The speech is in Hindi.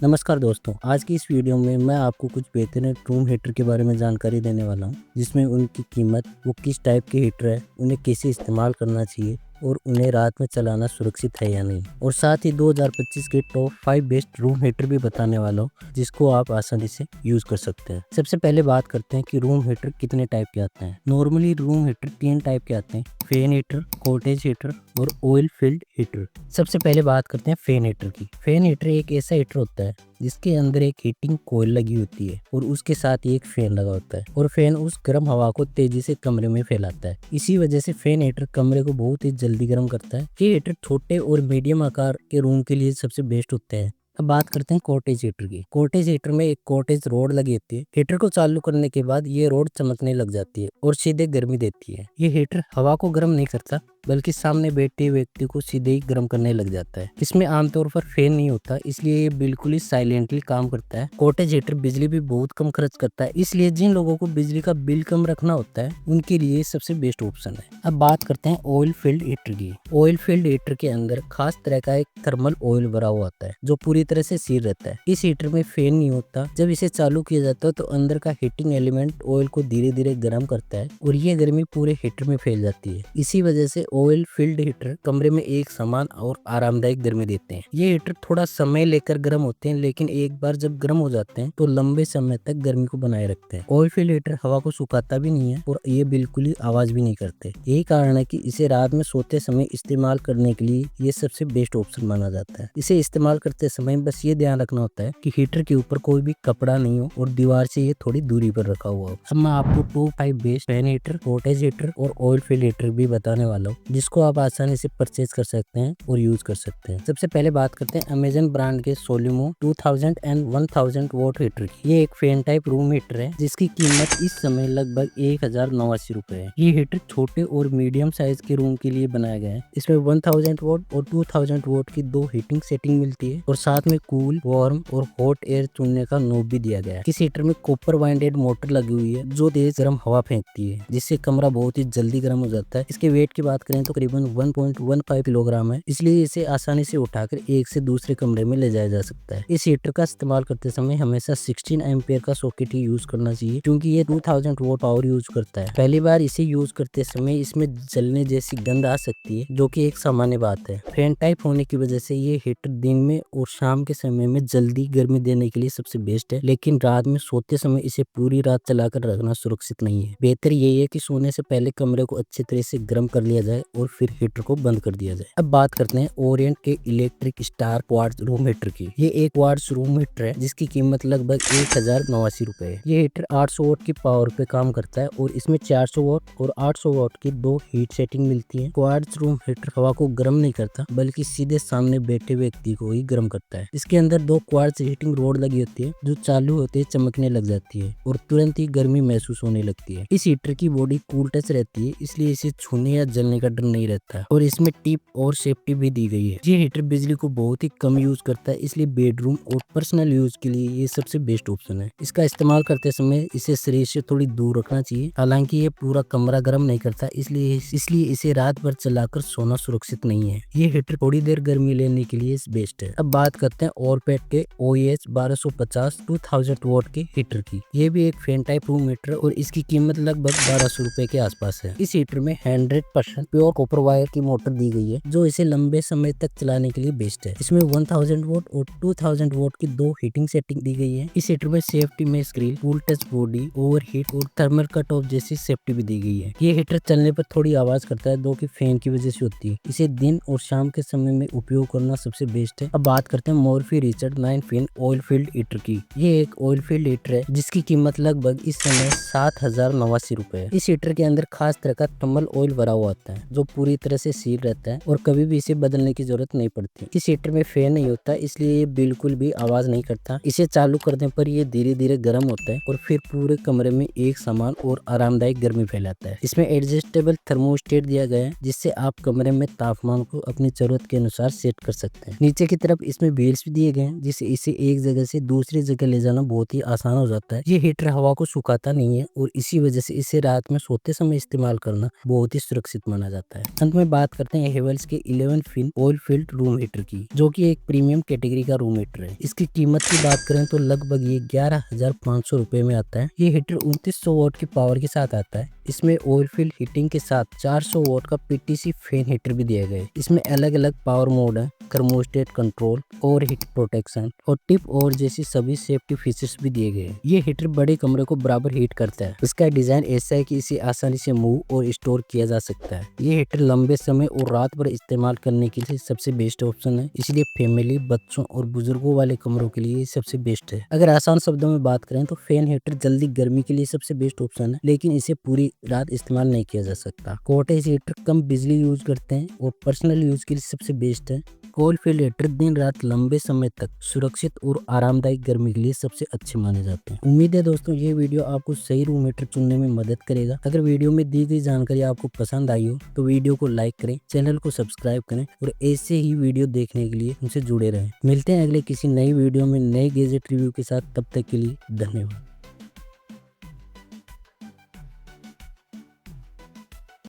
नमस्कार दोस्तों, आज की इस वीडियो में मैं आपको कुछ बेहतरीन रूम हीटर के बारे में जानकारी देने वाला हूं, जिसमें उनकी कीमत, वो किस टाइप के हीटर है, उन्हें कैसे इस्तेमाल करना चाहिए और उन्हें रात में चलाना सुरक्षित है या नहीं। और साथ ही 2025 के टॉप 5 बेस्ट रूम हीटर भी बताने वाला हूँ, जिसको आप आसानी से यूज कर सकते हैं। सबसे पहले बात करते हैं कि रूम हीटर कितने टाइप के आते हैं। नॉर्मली रूम हीटर 3 टाइप के आते हैं: फैन हीटर, कॉटेज हीटर और ऑयल फील्ड हीटर। सबसे पहले बात करते हैं फैन हीटर की। फैन हीटर एक ऐसा हीटर होता है जिसके अंदर एक हीटिंग कोयल लगी होती है और उसके साथ ही एक फैन लगा होता है और फैन उस गर्म हवा को तेजी से कमरे में फैलाता है। इसी वजह से फैन हीटर कमरे को बहुत ही जल्दी गर्म करता है। ये हीटर छोटे और मीडियम आकार के रूम के लिए सबसे बेस्ट होते हैं। अब बात करते हैं कॉटेज हीटर की। कॉटेज हीटर में एक कॉटेज रोड लगी होती है। हीटर को चालू करने के बाद ये रोड चमकने लग जाती है और सीधे गर्मी देती है। ये हीटर हवा को गर्म नहीं करता, बल्कि सामने बैठे व्यक्ति को सीधे ही गर्म करने लग जाता है। इसमें आमतौर पर फैन नहीं होता, इसलिए ये बिल्कुल ही साइलेंटली काम करता है। कॉटेज हीटर बिजली भी बहुत कम खर्च करता है, इसलिए जिन लोगों को बिजली का बिल कम रखना होता है उनके लिए सबसे बेस्ट ऑप्शन है। अब बात करते हैं ऑयल फील्ड हीटर की। ऑयल फील्ड हीटर के अंदर खास तरह का एक थर्मल ऑयल भरा हुआ होता है जो पूरी तरह से सील रहता है। इस हीटर में फैन नहीं होता। जब इसे चालू किया जाता है तो अंदर का हीटिंग एलिमेंट ऑयल को धीरे धीरे गर्म करता है और ये गर्मी पूरे हीटर में फैल जाती है। इसी वजह से ऑयल फील्ड हीटर कमरे में एक समान और आरामदायक गर्मी देते हैं। ये हीटर थोड़ा समय लेकर गर्म होते हैं, लेकिन एक बार जब गर्म हो जाते हैं तो लंबे समय तक गर्मी को बनाए रखते हैं। ऑयल फील्ड हीटर हवा को सुखाता भी नहीं है और ये बिल्कुल ही आवाज भी नहीं करते। यही कारण है कि इसे रात में सोते समय इस्तेमाल करने के लिए ये सबसे बेस्ट ऑप्शन माना जाता है। इसे इस्तेमाल करते समय बस ये ध्यान रखना होता है कि हीटर के ऊपर कोई भी कपड़ा नहीं हो और दीवार से ये थोड़ी दूरी पर रखा हुआ हो। अब मैं आपको top 5 best fan heater, cottage heater और ऑयल फील्ड हीटर भी बताने वाला हूँ, जिसको आप आसानी से परचेज कर सकते हैं और यूज कर सकते हैं। सबसे पहले बात करते हैं अमेजन ब्रांड के सोलिमो 2000 एंड 1000 वॉट हीटर की। ये एक फैन टाइप रूम हीटर है जिसकी कीमत इस समय लगभग 1089 रुपए है। ये हीटर छोटे और मीडियम साइज के रूम के लिए बनाया गया है। इसमें 1000 वॉट और 2000 वॉट की 2 हीटिंग सेटिंग मिलती है और साथ में कूल, वार्म और हॉट एयर चुनने का नॉब भी दिया गया है। इस हीटर में कॉपर वाइंडेड मोटर लगी हुई है जो तेज गर्म हवा फेंकती है, जिससे कमरा बहुत ही जल्दी गर्म हो जाता है। इसके वेट की बात करें तो करीबन 1.15 किलोग्राम है, इसलिए इसे आसानी से उठाकर एक से दूसरे कमरे में ले जाया जा सकता है। इस हीटर का इस्तेमाल करते समय हमेशा 16 एम्पियर का सॉकेट ही यूज करना चाहिए, क्योंकि ये 2000 वोल्ट पावर यूज करता है। पहली बार इसे यूज करते समय इसमें जलने जैसी गंध आ सकती है, जो कि एक सामान्य बात है। फैन टाइप होने की वजह से ये हीटर दिन में और शाम के समय में जल्दी गर्मी देने के लिए सबसे बेस्ट है, लेकिन रात में सोते समय इसे पूरी रात चलाकर रखना सुरक्षित नहीं है। बेहतर यही है कि सोने से पहले कमरे को अच्छी तरह से गर्म कर लिया जाए और फिर हीटर को बंद कर दिया जाए। अब बात करते हैं ओरिएंट के electric star quartz room heater की। ये एक क्वार्ट्ज रूम हीटर है जिसकी कीमत लगभग 1089 रुपए है। ये हीटर 800 वॉट की पावर पे काम करता है और इसमें 400 वॉट और 800 वॉट की 2 हीट सेटिंग मिलती है। क्वार्ट्ज रूम हीटर हवा को गर्म नहीं करता, बल्कि सीधे सामने बैठे व्यक्ति को ही गर्म करता है। इसके अंदर 2 क्वार्ट्ज हीटिंग रोड लगी होती है जो चालू होते ही चमकने लग जाती है और तुरंत ही गर्मी महसूस होने लगती है। इस हीटर की बॉडी कूल टच रहती है, इसलिए इसे छूने या जलने का डर नहीं रहता और इसमें टिप और सेफ्टी भी दी गई है। ये हीटर बिजली को बहुत ही कम यूज करता है, इसलिए बेडरूम और पर्सनल यूज के लिए ये सबसे बेस्ट ऑप्शन है। इसका इस्तेमाल करते समय इसे शरीर से थोड़ी दूर रखना चाहिए। हालांकि ये पूरा कमरा गर्म नहीं करता, इसलिए इसे रात भर चलाकर सोना सुरक्षित नहीं है। ये हीटर थोड़ी देर गर्मी लेने के लिए बेस्ट है। अब बात करते हैं ओरपेट के OEH 1250 2000 वॉट के हीटर की। ये भी एक फैन टाइप रूम हीटर और इसकी कीमत लगभग 1200 रुपए के आसपास है। इस हीटर में 100% प्योर कॉपर वायर की मोटर दी गई है जो इसे लंबे समय तक चलाने के लिए बेस्ट है। इसमें 1000 वोट और 2000 वोट की 2 हीटिंग सेटिंग दी गई है। इस हीटर में सेफ्टी में grill, cool touch body, overheat और थर्मल कट ऑफ जैसी सेफ्टी भी दी गई है। ये हीटर चलने पर थोड़ी आवाज करता है, जो कि फैन की वजह से होती है। इसे दिन और शाम के समय में उपयोग करना सबसे बेस्ट है। अब बात करते हैं Morphy Richard 9 fin oil filled heater की। ये एक ऑयल फील्ड हीटर है जिसकी कीमत लगभग इस समय 7089 रुपए है। इस हीटर के अंदर खास तरह का थर्मल ऑयल भरा हुआ होता है जो पूरी तरह से सील रहता है और कभी भी इसे बदलने की जरूरत नहीं पड़ती। इस हीटर में फैन नहीं होता, इसलिए ये बिल्कुल भी आवाज नहीं करता। इसे चालू करने पर ये धीरे धीरे गर्म होता है और फिर पूरे कमरे में एक समान और आरामदायक गर्मी फैलाता है। इसमें एडजस्टेबल थर्मोस्टेट दिया गया है जिससे आप कमरे में तापमान को अपनी जरूरत के अनुसार सेट कर सकते हैं। नीचे की तरफ इसमें व्हील्स भी दिए गए हैं जिससे इसे एक जगह से दूसरी जगह ले जाना बहुत ही आसान हो जाता है। ये हीटर हवा को सुखाता नहीं है और इसी वजह से इसे रात में सोते समय इस्तेमाल करना बहुत ही सुरक्षित माना जाता है। जाता है। अंत में बात करते हैं हेवेल्स के 11 pin oil field room heater की, जो कि एक प्रीमियम कैटेगरी का रूम हीटर है। इसकी कीमत की बात करें तो लगभग ये 11,500 रुपए में आता है। ये हीटर 2900 वॉट की पावर के साथ आता है। इसमें ऑयल फील्ड हीटिंग के साथ 400 वॉट का पीटीसी फैन हीटर भी दिए गए। इसमें अलग अलग पावर मोड है, थर्मोस्टेट कंट्रोल और हीट प्रोटेक्शन और टिप और जैसी सभी सेफ्टी फीचर्स भी दिए गए। ये हीटर बड़े कमरे को बराबर हीट करता है। इसका डिजाइन ऐसा है कि इसे आसानी से मूव और स्टोर किया जा सकता है। ये हीटर लंबे समय और रात भर इस्तेमाल करने के लिए सबसे बेस्ट ऑप्शन है, इसलिए फैमिली, बच्चों और बुजुर्गों वाले कमरों के लिए सबसे बेस्ट है। अगर आसान शब्दों में बात करें तो फैन हीटर जल्दी गर्मी के लिए सबसे बेस्ट ऑप्शन है, लेकिन इसे पूरी रात इस्तेमाल नहीं किया जा सकता। कॉटेज हीटर कम बिजली यूज करते हैं और पर्सनल यूज के लिए सबसे बेस्ट है। ऑयल फील्ड हीटर दिन रात लंबे समय तक सुरक्षित और आरामदायक गर्मी के लिए सबसे अच्छे माने जाते हैं। उम्मीद है दोस्तों ये वीडियो आपको सही रूम हीटर चुनने में मदद करेगा। अगर वीडियो में दी गई जानकारी आपको पसंद आई हो तो वीडियो को लाइक करें, चैनल को सब्सक्राइब करें और ऐसे ही वीडियो देखने के लिए हमसे जुड़े रहें। मिलते हैं अगले किसी नई वीडियो में नए गैजेट रिव्यू के साथ, तब तक के लिए धन्यवाद।